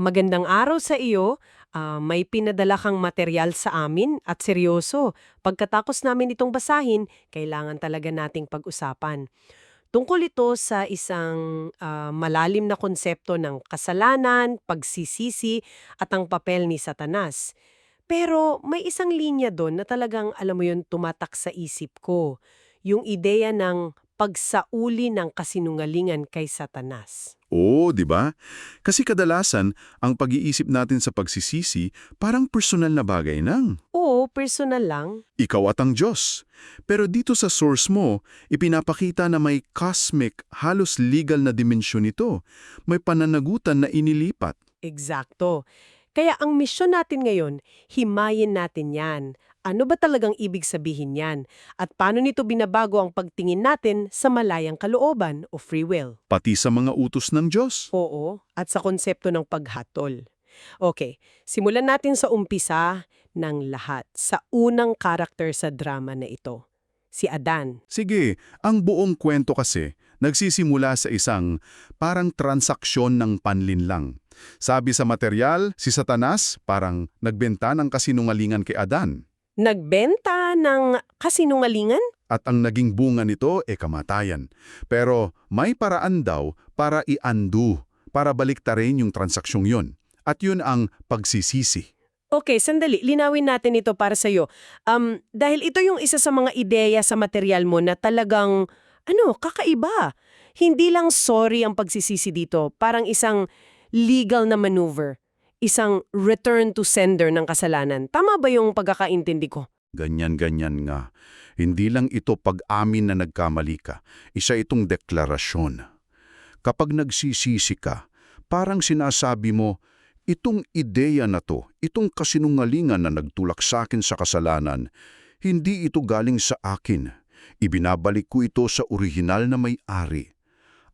Magandang araw sa iyo. May pinadala kang material sa amin at seryoso. Pagkatapos namin itong basahin, kailangan talaga nating pag-usapan. Tungkol ito sa isang malalim na konsepto ng kasalanan, pagsisisi, at ang papel ni Satanas. Pero may isang linya doon na talagang, alam mo yun, tumatak sa isip ko. Yung ideya ng pagsauli ng kasinungalingan kay Satanas. Oo, di ba? Kasi kadalasan, ang pag-iisip natin sa pagsisisi parang personal na bagay nang Oo, personal lang. ikaw at ang Diyos. Pero dito sa source mo, ipinapakita na may cosmic, halos legal na dimensyon ito. May pananagutan na inilipat. Eksakto. Kaya ang misyon natin ngayon, himayin natin yan. Ano ba talagang ibig sabihin yan? At paano nito binabago ang pagtingin natin sa malayang kalooban o free will? Pati sa mga utos ng Diyos. Oo, at sa konsepto ng paghatol. Okay, simulan natin sa umpisa ng lahat, sa unang karakter sa drama na ito, si Adan. Sige, ang buong kwento kasi nagsisimula sa isang parang transaksyon ng panlinlang. Sabi sa material, si Satanas parang nagbenta ng kasinungalingan kay Adan. Nagbenta ng kasinungalingan? At ang naging bunga nito e kamatayan. Pero may paraan daw para i-undo, para baliktarin yung transaksyong yun. At yun ang pagsisisi. Okay, sandali. Linawin natin ito para sa'yo. Dahil ito yung isa sa mga ideya sa material mo na talagang, kakaiba. Hindi lang sorry ang pagsisisi dito. Parang isang legal na maneuver. Isang return to sender ng kasalanan. Tama ba yung pagkakaintindi ko? Ganyan-ganyan nga. Hindi lang ito pag-amin na nagkamali ka. Isa itong deklarasyon. Kapag nagsisisi ka, parang sinasabi mo, itong ideya na to, itong kasinungalingan na nagtulak sa akin sa kasalanan, hindi ito galing sa akin. Ibinabalik ko ito sa orihinal na may-ari.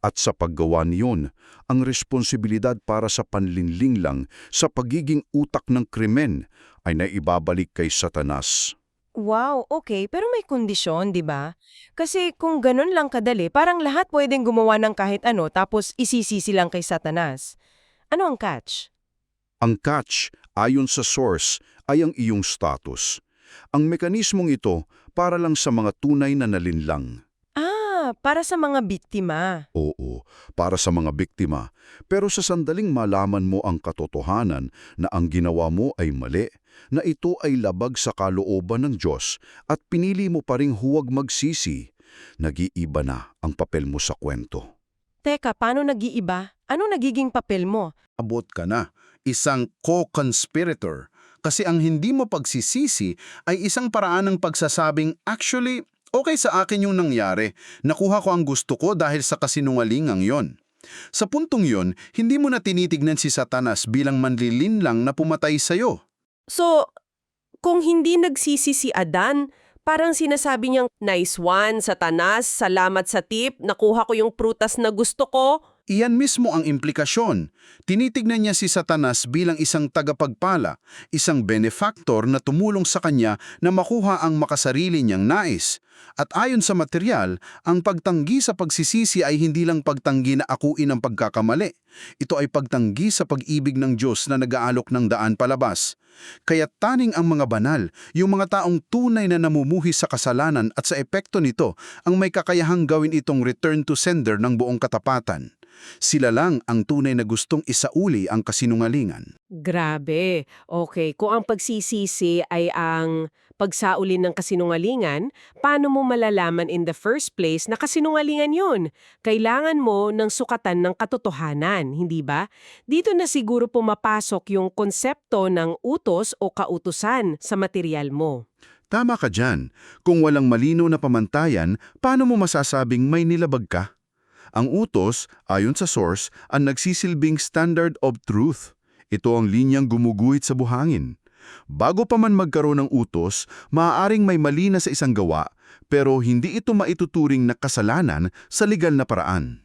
At sa paggawa niyon, ang responsibilidad para sa panlinling lang sa pagiging utak ng krimen ay naibabalik kay Satanas. Wow, okay. Pero may kondisyon, di ba? Kasi kung ganun lang kadali, parang lahat pwedeng gumawa ng kahit ano tapos isisisi lang kay Satanas. Ano ang catch? Ang catch, ayon sa source, ay ang iyong status. Ang mekanismong ito para lang sa mga tunay na nalinlang. Para sa mga biktima. Oo, para sa mga biktima. Pero sa sandaling malaman mo ang katotohanan na ang ginawa mo ay mali, na ito ay labag sa kalooban ng Diyos at pinili mo pa ring huwag magsisi, nag-iiba na ang papel mo sa kwento. Teka, paano nag-iiba? Ano nagiging papel mo? Abot ka na, isang co-conspirator. Kasi ang hindi mo pagsisisi ay isang paraan ng pagsasabing, actually, okay sa akin yung nangyari. Nakuha ko ang gusto ko dahil sa kasinungalingang yon. Sa puntong yon, hindi mo na tinitignan si Satanas bilang manlilinlang na pumatay sa'yo. So, kung hindi nagsisi si Adan, parang sinasabi niyang, nice one, Satanas, salamat sa tip, nakuha ko yung prutas na gusto ko. Iyan mismo ang implikasyon. Tinitignan niya si Satanas bilang isang tagapagpala, isang benefactor na tumulong sa kanya na makuha ang makasarili niyang nais. At ayon sa material, ang pagtanggi sa pagsisisi ay hindi lang pagtanggi na akuin ang pagkakamali. Ito ay pagtanggi sa pag-ibig ng Diyos na nag-aalok ng daan palabas. Kaya taning ang mga banal, yung mga taong tunay na namumuhi sa kasalanan at sa epekto nito, ang may kakayahang gawin itong return to sender ng buong katapatan. Sila lang ang tunay na gustong isauli ang kasinungalingan. Grabe. Okay, kung ang pagsisisi ay ang pagsauli ng kasinungalingan, paano mo malalaman in the first place na kasinungalingan yun? Kailangan mo ng sukatan ng katotohanan, hindi ba? Dito na siguro pumapasok yung konsepto ng utos o kautusan sa material mo. Tama ka dyan. Kung walang malinaw na pamantayan, paano mo masasabing may nilabag ka? Ang utos, ayon sa source, ang nagsisilbing standard of truth. Ito ang linyang gumuguhit sa buhangin. Bago pa man magkaroon ng utos, maaaring may mali na sa isang gawa, pero hindi ito maituturing na kasalanan sa legal na paraan.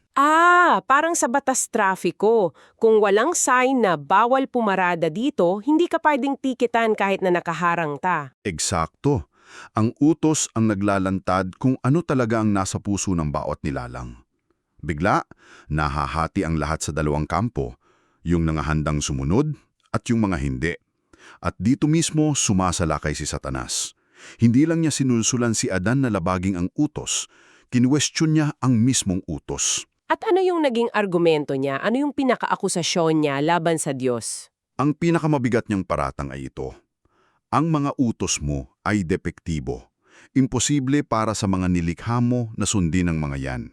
Parang sa batas trafiko. Kung walang sign na bawal pumarada dito, hindi ka pwedeng tikitan kahit na nakaharang ta. Eksakto. Ang utos ang naglalantad kung ano talaga ang nasa puso ng bawat nilalang. Bigla, nahahati ang lahat sa dalawang kampo. yung nangahandang sumunod at yung mga hindi. At dito mismo sumasalakay si Satanas. Hindi lang niya sinulsulan si Adan na labaging ang utos, kinwestiyon niya ang mismong utos. At ano yung naging argumento niya? Ano yung pinakaakusasyon niya laban sa Diyos? Ang pinakamabigat niyang paratang ay ito. Ang mga utos mo ay depektibo. Imposible para sa mga nilikha mo na sundin ng mga yan.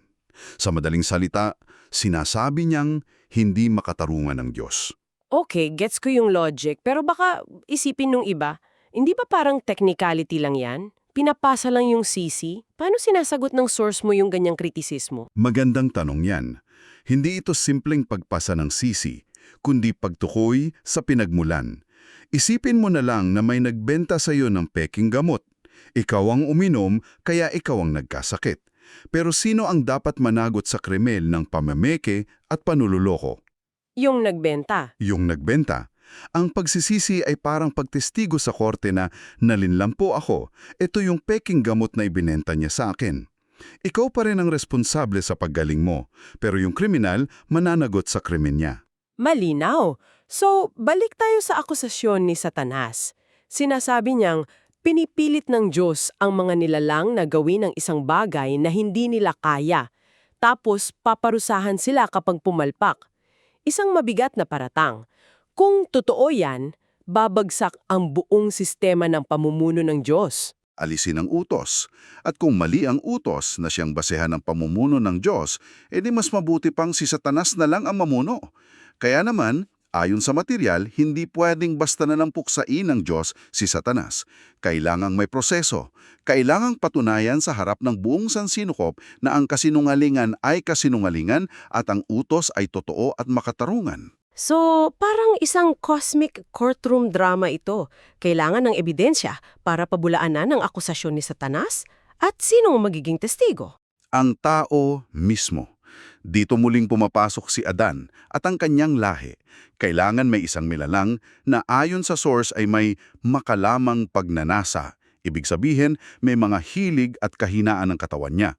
Sa madaling salita, sinasabi niyang hindi makatarungan ng Diyos. Okay, gets ko yung logic, pero baka isipin nung iba, hindi ba parang technicality lang yan? Pinapasa lang yung CC? Paano sinasagot ng source mo yung ganyang kritisismo? Magandang tanong yan. Hindi ito simpleng pagpasa ng sisi, kundi pagtukoy sa pinagmulan. Isipin mo na lang na may nagbenta sa iyo ng peking gamot. Ikaw ang uminom, kaya ikaw ang nagkasakit. Pero sino ang dapat managot sa krimen ng pamameke at panululoko? Yung nagbenta. Yung nagbenta. Ang pagsisisi ay parang pagtestigo sa korte na nalinlampo ako, ito yung peking gamot na ibinenta niya sa akin. Ikaw pa rin ang responsable sa paggaling mo, pero yung kriminal mananagot sa krimen niya. Malinaw. So, balik tayo sa akusasyon ni Satanas. Sinasabi niyang, pinipilit ng Diyos ang mga nilalang na gawin ng isang bagay na hindi nila kaya. Tapos, paparusahan sila kapag pumalpak. Isang mabigat na paratang. Kung totoo yan, babagsak ang buong sistema ng pamumuno ng Diyos. Alisin ang utos. At kung mali ang utos na siyang basehan ng pamumuno ng Diyos, edi mas mabuti pang si Satanas na lang ang mamuno. Kaya naman, ayon sa material, hindi pwedeng basta na lang puksain ng Diyos si Satanas. Kailangang may proseso. Kailangang patunayan sa harap ng buong sansinukop na ang kasinungalingan ay kasinungalingan at ang utos ay totoo at makatarungan. So, parang isang cosmic courtroom drama ito. Kailangan ng ebidensya para pabulaanan ang akusasyon ni Satanas at sinong magiging testigo. Ang tao mismo. Dito muling pumapasok si Adan at ang kanyang lahi. Kailangan may isang nilalang na ayon sa source ay may makalamang pagnanasa. Ibig sabihin, may mga hilig at kahinaan ng katawan niya.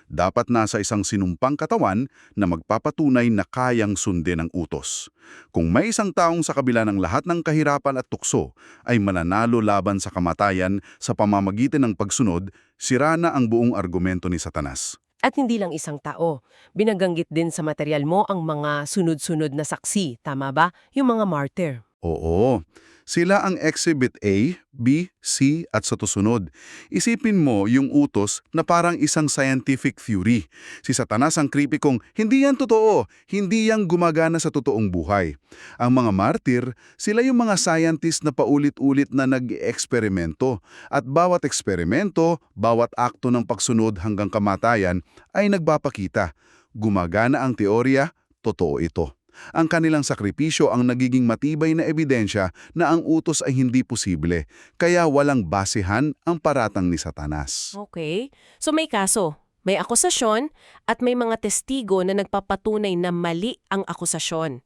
Dapat nasa isang sinumpang katawan na magpapatunay na kayang sundin ang utos. Kung may isang taong sa kabila ng lahat ng kahirapan at tukso ay mananalo laban sa kamatayan sa pamamagitan ng pagsunod, sira na ang buong argumento ni Satanas. At hindi lang isang tao. Binaganggit din sa material mo ang mga sunod-sunod na saksi, tama ba? Yung mga martyr. Oo, sila ang Exhibit A, B, C at sa tusunod. Isipin mo yung utos na parang isang scientific theory. Si Satanas ang creepy kong, hindi yan totoo, hindi yan gumagana sa totoong buhay. Ang mga martir, sila yung mga scientist na paulit-ulit na nag-eksperimento. At bawat eksperimento, bawat akto ng pagsunod hanggang kamatayan ay nagpapakita. Gumagana ang teorya, totoo ito. Ang kanilang sakripisyo ang nagiging matibay na ebidensya na ang utos ay hindi posible, kaya walang basehan ang paratang ni Satanas. Okay. So may kaso, may akusasyon, at may mga testigo na nagpapatunay na mali ang akusasyon.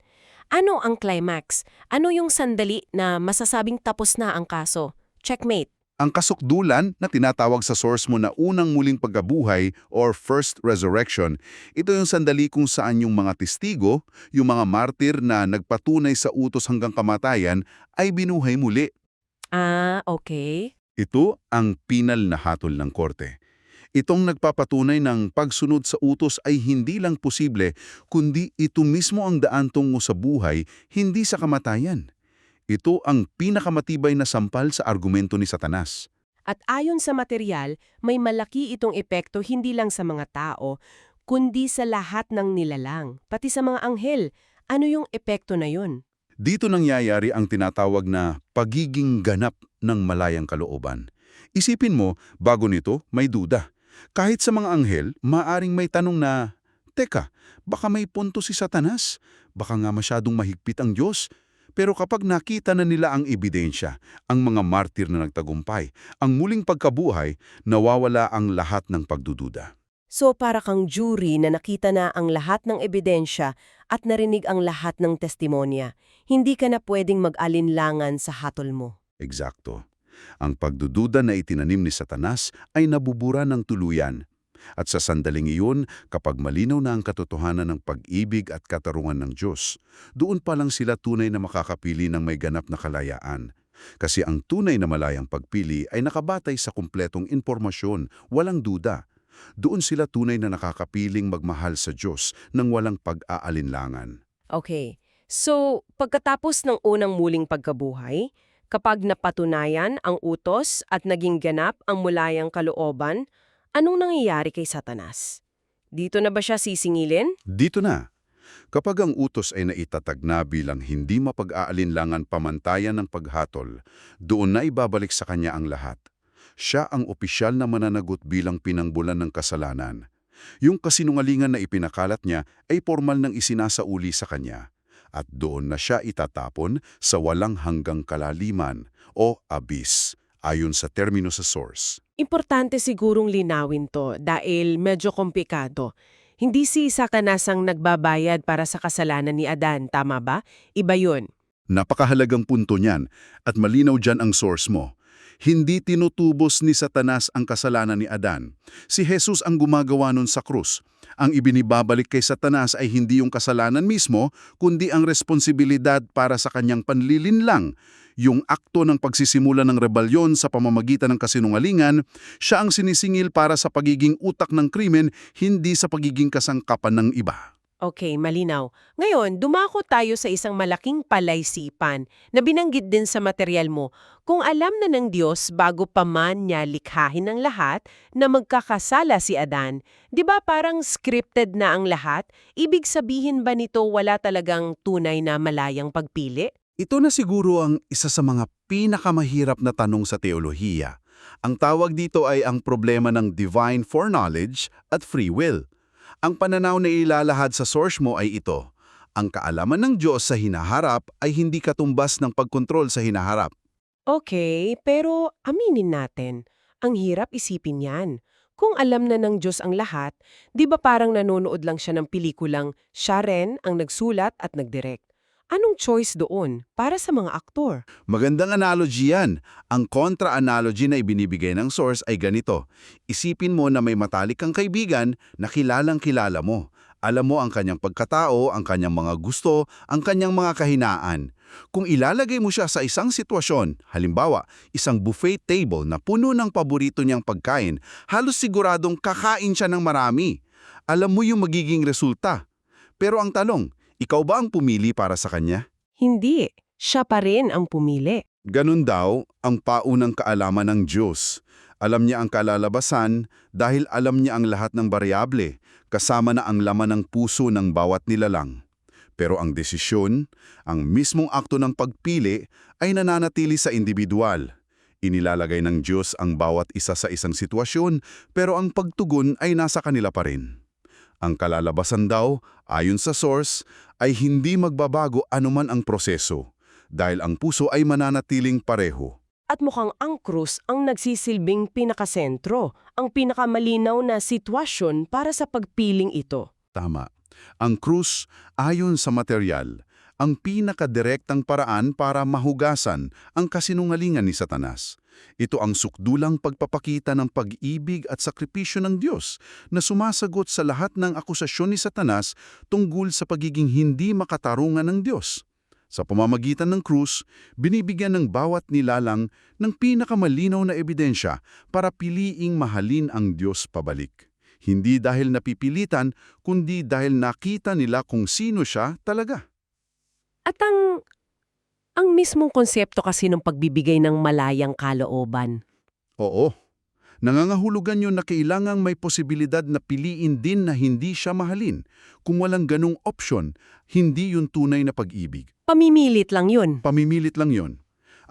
Ano ang climax? Ano yung sandali na masasabing tapos na ang kaso? Checkmate. Ang kasukdulan na tinatawag sa source mo na unang muling pagkabuhay or first resurrection, ito yung sandali kung saan yung mga testigo, yung mga martir na nagpatunay sa utos hanggang kamatayan ay binuhay muli. Ah, okay. Ito ang pinal na hatol ng korte. Itong nagpapatunay ng pagsunod sa utos ay hindi lang posible, kundi ito mismo ang daan tungo sa buhay, hindi sa kamatayan. Ito ang pinakamatibay na sampal sa argumento ni Satanas. At ayon sa material, may malaki itong epekto hindi lang sa mga tao, kundi sa lahat ng nilalang, pati sa mga anghel. Ano yung epekto na yun? Dito nangyayari ang tinatawag na pagiging ganap ng malayang kalooban. Isipin mo, bago nito, may duda. Kahit sa mga anghel, maaring may tanong na, teka, baka may punto si Satanas? Baka nga masyadong mahigpit ang Diyos? Pero kapag nakita na nila ang ebidensya, ang mga martir na nagtagumpay, ang muling pagkabuhay, nawawala ang lahat ng pagdududa. So para kang jury na nakita na ang lahat ng ebidensya at narinig ang lahat ng testimonya, hindi ka na pwedeng mag-alinlangan sa hatol mo. Eksakto. Ang pagdududa na itinanim ni Satanas ay nabubura ng tuluyan. At sa sandaling iyon, kapag malinaw na ang katotohanan ng pag-ibig at katarungan ng Diyos, doon pa lang sila tunay na makakapili ng may ganap na kalayaan. Kasi ang tunay na malayang pagpili ay nakabatay sa kumpletong impormasyon, walang duda. Doon sila tunay na nakakapiling magmahal sa Diyos nang walang pag-aalinlangan. Okay. So, pagkatapos ng unang muling pagkabuhay, kapag napatunayan ang utos at naging ganap ang mulayang kalooban, anong nangyayari kay Satanas? Dito na ba siya sisingilin? Dito na. Kapag ang utos ay naitatag na bilang hindi mapag-aalinlangan pamantayan ng paghatol, doon na ibabalik sa kanya ang lahat. Siya ang opisyal na mananagot bilang pinangbulan ng kasalanan. Yung kasinungalingan na ipinakalat niya ay formal nang isinasauli sa kanya. At doon na siya itatapon sa walang hanggang kalaliman o abyss, ayon sa termino sa source. Importante sigurong linawin to dahil medyo komplikado. Hindi si Satanas ang nagbabayad para sa kasalanan ni Adan, tama ba? Iba yun. Napakahalagang punto niyan at malinaw dyan ang source mo. Hindi tinutubos ni Satanas ang kasalanan ni Adan. Si Jesus ang gumagawa nun sa krus. Ang ibinibabalik kay Satanas ay hindi yung kasalanan mismo, kundi ang responsibilidad para sa kanyang panlilinlang. Yung akto ng pagsisimula ng rebelyon sa pamamagitan ng kasinungalingan, siya ang sinisingil para sa pagiging utak ng krimen, hindi sa pagiging kasangkapan ng iba. Okay, malinaw. Ngayon, dumako tayo sa isang malaking palaisipan na binanggit din sa material mo. Kung alam na ng Diyos bago pa man niya likhahin ang lahat na magkakasala si Adan, di ba parang scripted na ang lahat? Ibig sabihin ba nito wala talagang tunay na malayang pagpili? Ito na siguro ang isa sa mga pinakamahirap na tanong sa teolohiya. Ang tawag dito ay ang problema ng divine foreknowledge at free will. Ang pananaw na ilalahad sa source mo ay ito. Ang kaalaman ng Diyos sa hinaharap ay hindi katumbas ng pagkontrol sa hinaharap. Okay, pero aminin natin, ang hirap isipin yan. Kung alam na ng Diyos ang lahat, di ba parang nanonood lang siya ng pelikulang siya rin ang nagsulat at nagdirect? Anong choice doon para sa mga aktor? Magandang analogy yan. Ang contra-analogy na ibinibigay ng source ay ganito. Isipin mo na may matalik kang kaibigan na kilalang-kilala mo. Alam mo ang kanyang pagkatao, ang kanyang mga gusto, ang kanyang mga kahinaan. Kung ilalagay mo siya sa isang sitwasyon, halimbawa, isang buffet table na puno ng paborito niyang pagkain, halos siguradong kakain siya ng marami. Alam mo yung magiging resulta. Pero ang tanong, ikaw ba ang pumili para sa kanya? Hindi, siya pa rin ang pumili. Ganun daw ang paunang kaalaman ng Diyos. Alam niya ang kalalabasan dahil alam niya ang lahat ng variable, kasama na ang laman ng puso ng bawat nilalang. Pero ang desisyon, ang mismong akto ng pagpili ay nananatili sa individual. Inilalagay ng Diyos ang bawat isa sa isang sitwasyon, pero ang pagtugon ay nasa kanila pa rin. Ang kalalabasan daw, ayon sa source, ay hindi magbabago anuman ang proseso, dahil ang puso ay mananatiling pareho. At mukhang ang krus ang nagsisilbing pinakasentro, ang pinakamalinaw na sitwasyon para sa pagpiling ito. Tama. Ang krus, ayon sa material, ang pinakadirektang paraan para mahugasan ang kasinungalingan ni Satanas. Ito ang sukdulang pagpapakita ng pag-ibig at sakripisyo ng Diyos na sumasagot sa lahat ng akusasyon ni Satanas tungkol sa pagiging hindi makatarungan ng Diyos. Sa pamamagitan ng krus, binibigyan ng bawat nilalang ng pinakamalinaw na ebidensya para piliing mahalin ang Diyos pabalik. Hindi dahil napipilitan, kundi dahil nakita nila kung sino siya talaga. At ang mismong konsepto kasi ng pagbibigay ng malayang kalooban. Oo. Nangangahulugan yun na kailangang may posibilidad na piliin din na hindi siya mahalin. Kung walang ganong opsyon, hindi yun tunay na pag-ibig. Pamimilit lang yun. Pamimilit lang yun.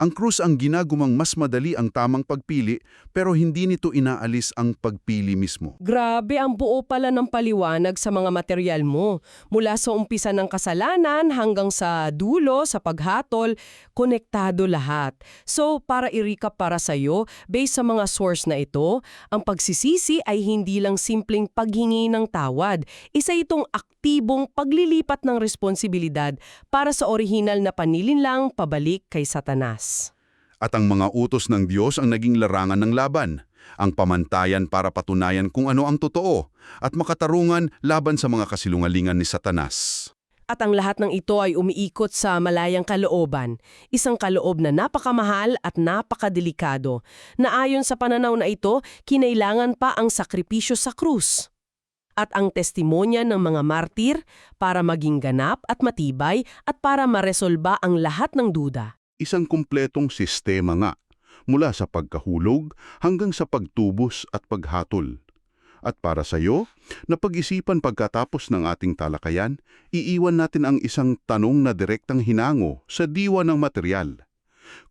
Ang krus ang ginagumang mas madali ang tamang pagpili, pero hindi nito inaalis ang pagpili mismo. Grabe ang buo pala ng paliwanag sa mga material mo. Mula sa umpisa ng kasalanan hanggang sa dulo, sa paghatol, konektado lahat. So, para i-recap para sa'yo, based sa mga source na ito, ang pagsisisi ay hindi lang simpleng paghingi ng tawad. Isa itong aktibong paglilipat ng responsibilidad para sa orihinal na panilinlang pabalik kay Satanas. At ang mga utos ng Diyos ang naging larangan ng laban. ang pamantayan para patunayan kung ano ang totoo, at makatarungan laban sa mga kasilungalingan ni Satanas. At ang lahat ng ito ay umiikot sa malayang kalooban, isang kaloob na napakamahal at napakadelikado, na ayon sa pananaw na ito, kinailangan pa ang sakripisyo sa krus. At ang testimonya ng mga martir para maging ganap at matibay at para maresolba ang lahat ng duda. Isang kumpletong sistema nga, mula sa pagkahulog hanggang sa pagtubos at paghatol. At para sa iyo, na pag-isipan pagkatapos ng ating talakayan, iiwan natin ang isang tanong na direktang hinango sa diwa ng material.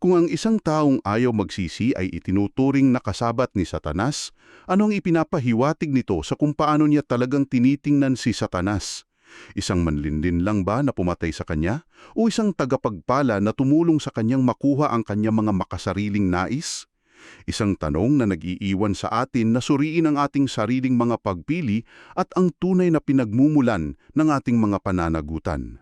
Kung ang isang taong ayaw magsisi ay itinuturing na kasabat ni Satanas, anong ipinapahiwatig nito sa kung paano niya talagang tinitingnan si Satanas? Isang manlindin lang ba na pumatay sa kanya? O isang tagapagpala na tumulong sa kanyang makuha ang kanyang mga makasariling nais? Isang tanong na nag-iiwan sa atin na suriin ang ating sariling mga pagpili at ang tunay na pinagmumulan ng ating mga pananagutan.